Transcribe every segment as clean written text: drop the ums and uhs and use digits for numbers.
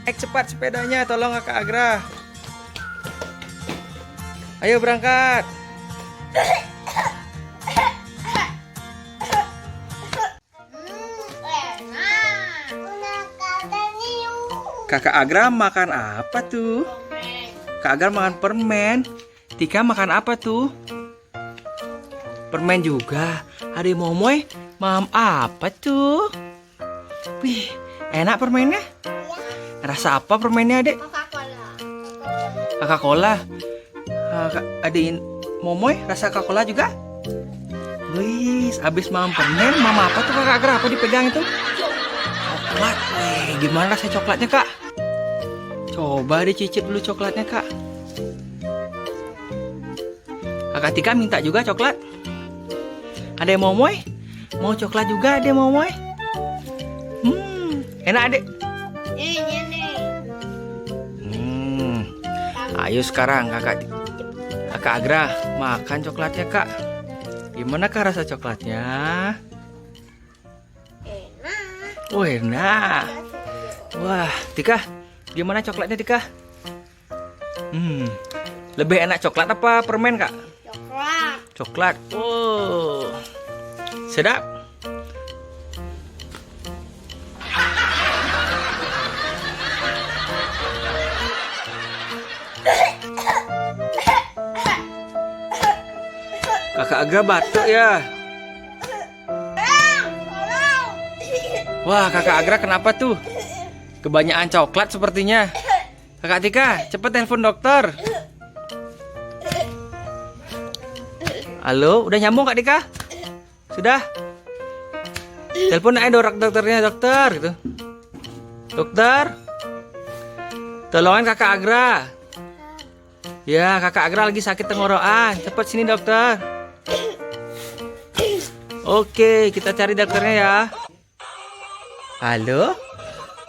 naik cepat sepedanya, tolong Kakak Agra. Ayo berangkat. Kakak Agra makan apa tuh? Kak Agra makan permen. Tika makan apa tuh? Permen juga. Adik Momoy mam apa tuh? Wih, enak permennya? Rasa apa permennya, Adek? Coca-Cola. Adik Momoy rasa Coca-Cola juga? Wih, habis mam permen, mama apa tuh Kakak Agra? Apa dipegang itu? Coklat. Wih, gimana rasa coklatnya, Kak? Coba dicicip dulu coklatnya, Kak. Kakak Tika minta juga coklat. Adek Momoy mau coklat juga, Adek Momoy. Enak, Adek? Ayo sekarang Kakak Agra makan coklatnya, Kak. Gimana Kak rasa coklatnya? Enak. Oh, enak. Wah, Tika, gimana coklatnya, Tika? Lebih enak coklat apa permen, Kak? Coklat. Coklat. Oh, sedap. Kakak Agra batuk ya. Wah, Kakak Agra kenapa tuh? Kebanyakan coklat sepertinya. Kakak Tika, cepet telepon dokter. Halo, udah nyambung Kak Tika? Sudah? Telepon aja dokternya, dokter gitu. Dokter, tolongin Kakak Agra. Ya, Kakak Agra lagi sakit tenggorokan. Cepet sini dokter. Oke, kita cari dokternya ya. Halo,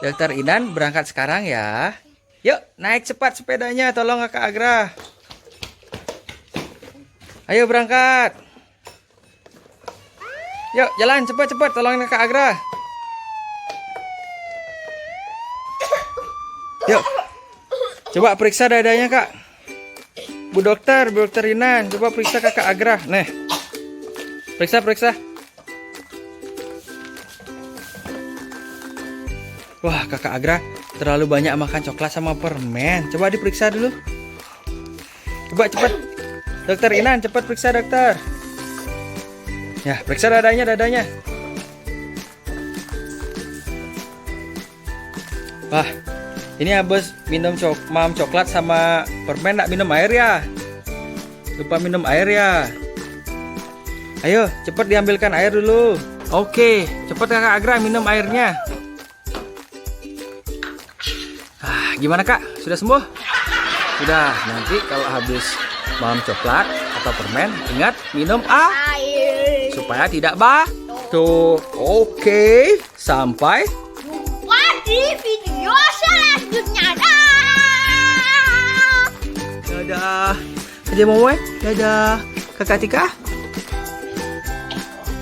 Dokter Inan berangkat sekarang ya. Yuk, naik cepat sepedanya, tolong Kakak Agra. Ayo berangkat. Yuk, jalan cepat-cepat, tolongin Kakak Agra. Yuk, coba periksa dadanya, Kak. Bu Dokter Inan, coba periksa Kakak Agra. Nih, periksa. Wah, Kakak Agra terlalu banyak makan coklat sama permen. Coba diperiksa dulu. Coba cepat. Dokter Inan, cepat periksa dokter. Ya, periksa dadanya. Wah, ini habis minum mam coklat sama permen, nggak minum air ya? Lupa minum air ya? Ayo, cepat diambilkan air dulu. Oke, cepat Kakak Agra minum airnya. Gimana Kak? Sudah sembuh? Sudah. Nanti kalau habis mam coklat atau permen, ingat minum Air. supaya tidak batuk. Oke, sampai Jumpa di video selanjutnya. dadah. Adik Momoy, dadah. Kakak Tika.